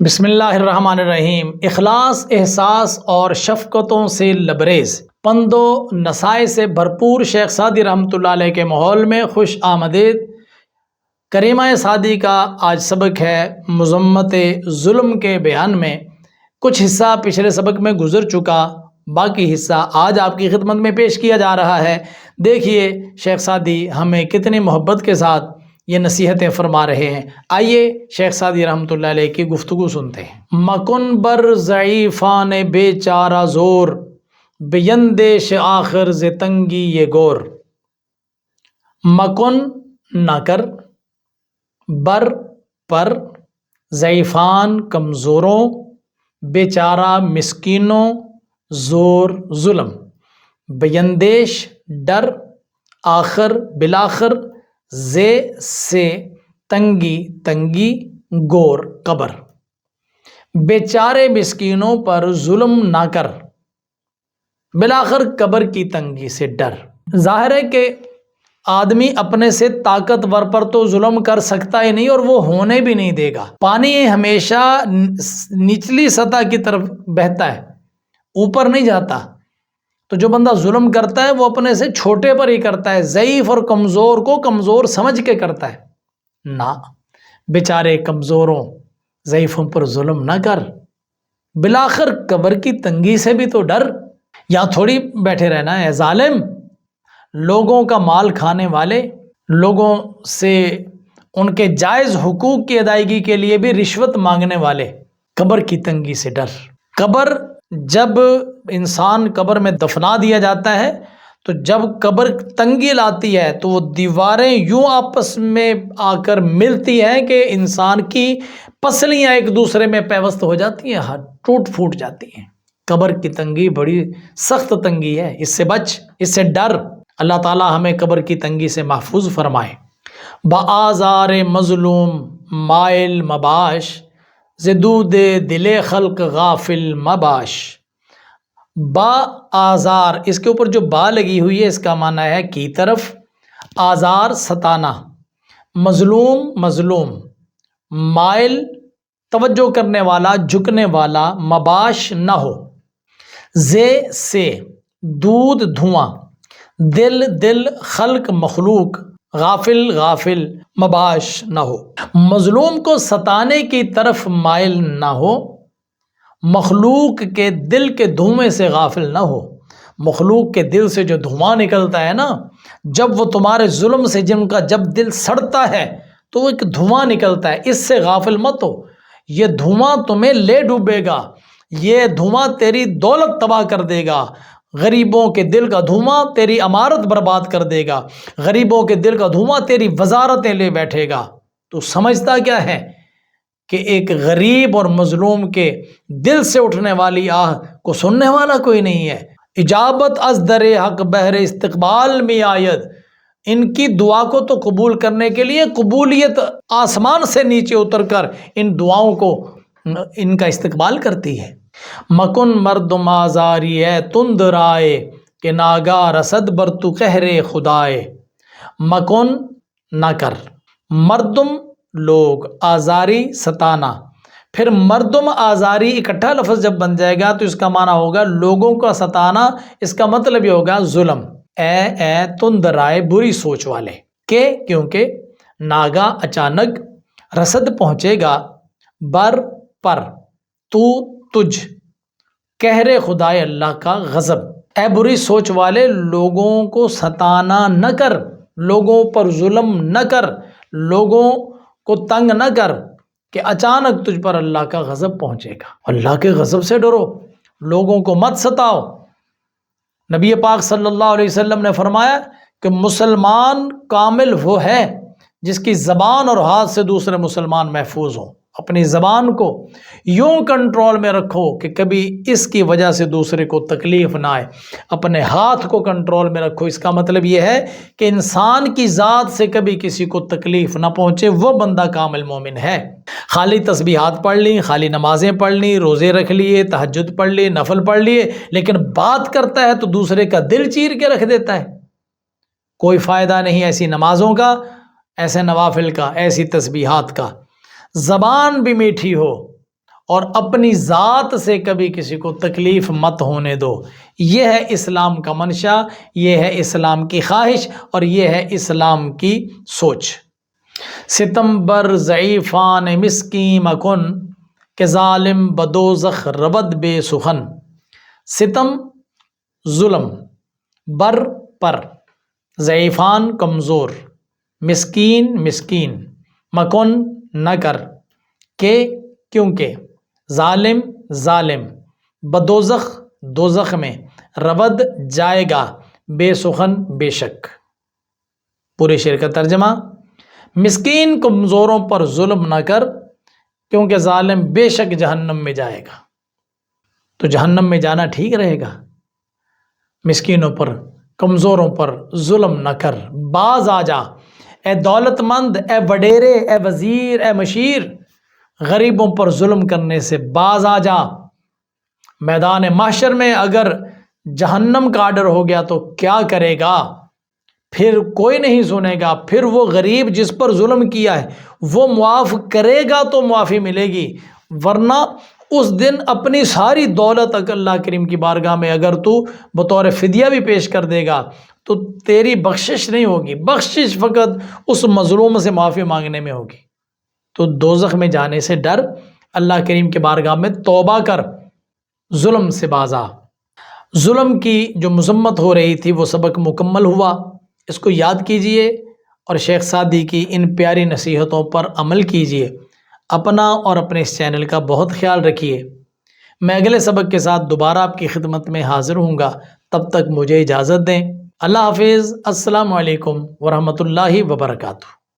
بسم اللہ الرحمن الرحیم۔ اخلاص، احساس اور شفقتوں سے لبریز، پند و نصائح سے بھرپور شیخ سعدی رحمۃ اللہ علیہ کے ماحول میں خوش آمدید۔ کریمہ سعدی کا آج سبق ہے مذمت ظلم کے بیان میں۔ کچھ حصہ پچھلے سبق میں گزر چکا، باقی حصہ آج آپ کی خدمت میں پیش کیا جا رہا ہے۔ دیکھیے شیخ سعدی ہمیں کتنی محبت کے ساتھ یہ نصیحتیں فرما رہے ہیں۔ آئیے شیخ سعدی رحمۃ اللہ علیہ کی گفتگو سنتے ہیں۔ مکن بر ضعیفان بے چارہ زور، بیندیش آخر ز تنگی یہ گور۔ مکن نہ کر، بر پر، ضعیفان کمزوروں، بے چارہ مسکینوں، زور ظلم، بیندیش ڈر، آخر بالآخر، زے سے تنگی تنگی، گور قبر۔ بیچارے مسکینوں پر ظلم نہ کر، بالآخر قبر کی تنگی سے ڈر۔ ظاہر ہے کہ آدمی اپنے سے طاقتور پر تو ظلم کر سکتا ہی نہیں، اور وہ ہونے بھی نہیں دے گا۔ پانی ہمیشہ نچلی سطح کی طرف بہتا ہے، اوپر نہیں جاتا۔ تو جو بندہ ظلم کرتا ہے وہ اپنے سے چھوٹے پر ہی کرتا ہے، ضعیف اور کمزور کو کمزور سمجھ کے کرتا ہے۔ نہ، بیچارے کمزوروں ضعیفوں پر ظلم نہ کر، بالآخر قبر کی تنگی سے بھی تو ڈر۔ یہاں تھوڑی بیٹھے رہنا ہے ظالم، لوگوں کا مال کھانے والے، لوگوں سے ان کے جائز حقوق کی ادائیگی کے لیے بھی رشوت مانگنے والے، قبر کی تنگی سے ڈر۔ قبر، جب انسان قبر میں دفنا دیا جاتا ہے تو جب قبر تنگی لاتی ہے تو وہ دیواریں یوں آپس میں آ کر ملتی ہیں کہ انسان کی پسلیاں ایک دوسرے میں پیوست ہو جاتی ہیں، ٹوٹ پھوٹ جاتی ہیں۔ قبر کی تنگی بڑی سخت تنگی ہے، اس سے بچ، اس سے ڈر۔ اللہ تعالی ہمیں قبر کی تنگی سے محفوظ فرمائے۔ بآزار مظلوم مائل مباش، زدود دل خلق غافل مباش۔ با آزار، اس کے اوپر جو با لگی ہوئی ہے اس کا معنی ہے کی طرف، آزار ستانا، مظلوم مظلوم، مائل توجہ کرنے والا، جھکنے والا، مباش نہ ہو، زے سے دودھ دھواں، دل دل خلق مخلوق، غافل غافل، مباش نہ ہو۔ مظلوم کو ستانے کی طرف مائل نہ ہو، مخلوق کے دل کے دھوئیں سے غافل نہ ہو۔ مخلوق کے دل سے جو دھواں نکلتا ہے نا، جب وہ تمہارے ظلم سے جن کا جب دل سڑتا ہے تو وہ ایک دھواں نکلتا ہے، اس سے غافل مت ہو۔ یہ دھواں تمہیں لے ڈوبے گا، یہ دھواں تیری دولت تباہ کر دے گا۔ غریبوں کے دل کا دھواں تیری عمارت برباد کر دے گا، غریبوں کے دل کا دھواں تیری وزارتیں لے بیٹھے گا۔ تو سمجھتا کیا ہے کہ ایک غریب اور مظلوم کے دل سے اٹھنے والی آہ کو سننے والا کوئی نہیں ہے۔ اجابت از در حق بہر استقبال میں آید، ان کی دعا کو تو قبول کرنے کے لیے قبولیت آسمان سے نیچے اتر کر ان دعاؤں کو ان کا استقبال کرتی ہے۔ مکن مردم آزاری ہے تند رائے، کہ ناگاہ رسد بر تو قہر خدائے۔ مکن نہ کر، مردم لوگ، آزاری ستانا، پھر مردم آزاری اکٹھا لفظ جب بن جائے گا تو اس کا معنی ہوگا لوگوں کا ستانا، اس کا مطلب یہ ہوگا ظلم۔ اے تند رائے، بری سوچ والے، کہ کیونکہ ناگا اچانک، رسد پہنچے گا، بر پر، تو تجھ، قہر خدائے اللہ کا غضب۔ اے بری سوچ والے، لوگوں کو ستانا نہ کر، لوگوں پر ظلم نہ کر، لوگوں کو تنگ نہ کر کہ اچانک تجھ پر اللہ کا غضب پہنچے گا۔ اللہ کے غضب سے ڈرو، لوگوں کو مت ستاؤ۔ نبی پاک صلی اللہ علیہ وسلم نے فرمایا کہ مسلمان کامل وہ ہے جس کی زبان اور ہاتھ سے دوسرے مسلمان محفوظ ہوں۔ اپنی زبان کو یوں کنٹرول میں رکھو کہ کبھی اس کی وجہ سے دوسرے کو تکلیف نہ آئے، اپنے ہاتھ کو کنٹرول میں رکھو۔ اس کا مطلب یہ ہے کہ انسان کی ذات سے کبھی کسی کو تکلیف نہ پہنچے، وہ بندہ کامل مومن ہے۔ خالی تسبیحات پڑھ لی، خالی نمازیں پڑھ لی، روزے رکھ لیے، تہجد پڑھ لیے، نفل پڑھ لیے، لیکن بات کرتا ہے تو دوسرے کا دل چیر کے رکھ دیتا ہے۔ کوئی فائدہ نہیں ایسی نمازوں کا، ایسے نوافل کا، ایسی تسبیحات کا۔ زبان بھی میٹھی ہو اور اپنی ذات سے کبھی کسی کو تکلیف مت ہونے دو۔ یہ ہے اسلام کا منشا، یہ ہے اسلام کی خواہش، اور یہ ہے اسلام کی سوچ۔ ستم بر ضعیفان مسکین مکن کہ ظالم بدوزخ رود بے سخن۔ ستم ظلم، بر پر، ضعیفان کمزور، مسکین مسکین، مکن نہ کر، کہ کیونکہ، ظالم ظالم، بدوزخ دوزخ میں، رود جائے گا، بے سخن بے شک۔ پورے شعر کا ترجمہ: مسکین کمزوروں پر ظلم نہ کر، کیونکہ ظالم بے شک جہنم میں جائے گا۔ تو جہنم میں جانا ٹھیک رہے گا؟ مسکینوں پر، کمزوروں پر ظلم نہ کر، باز آ جا، اے دولت مند، اے وڈیرے، اے وزیر، اے مشیر، غریبوں پر ظلم کرنے سے باز آ جا۔ میدان محشر میں اگر جہنم کا آرڈر ہو گیا تو کیا کرے گا؟ پھر کوئی نہیں سنے گا، پھر وہ غریب جس پر ظلم کیا ہے وہ معاف کرے گا تو معافی ملے گی، ورنہ اس دن اپنی ساری دولت اللہ کریم کی بارگاہ میں اگر تو بطور فدیہ بھی پیش کر دے گا تو تیری بخشش نہیں ہوگی، بخشش فقط اس مظلوم سے معافی مانگنے میں ہوگی۔ تو دوزخ میں جانے سے ڈر، اللہ کریم کے بارگاہ میں توبہ کر، ظلم سے باز آ۔ ظلم کی جو مذمت ہو رہی تھی وہ سبق مکمل ہوا، اس کو یاد کیجئے اور شیخ سعدی کی ان پیاری نصیحتوں پر عمل کیجئے۔ اپنا اور اپنے اس چینل کا بہت خیال رکھیے۔ میں اگلے سبق کے ساتھ دوبارہ آپ کی خدمت میں حاضر ہوں گا، تب تک مجھے اجازت دیں۔ اللہ حافظ۔ السلام علیکم ورحمۃ اللہ وبرکاتہ۔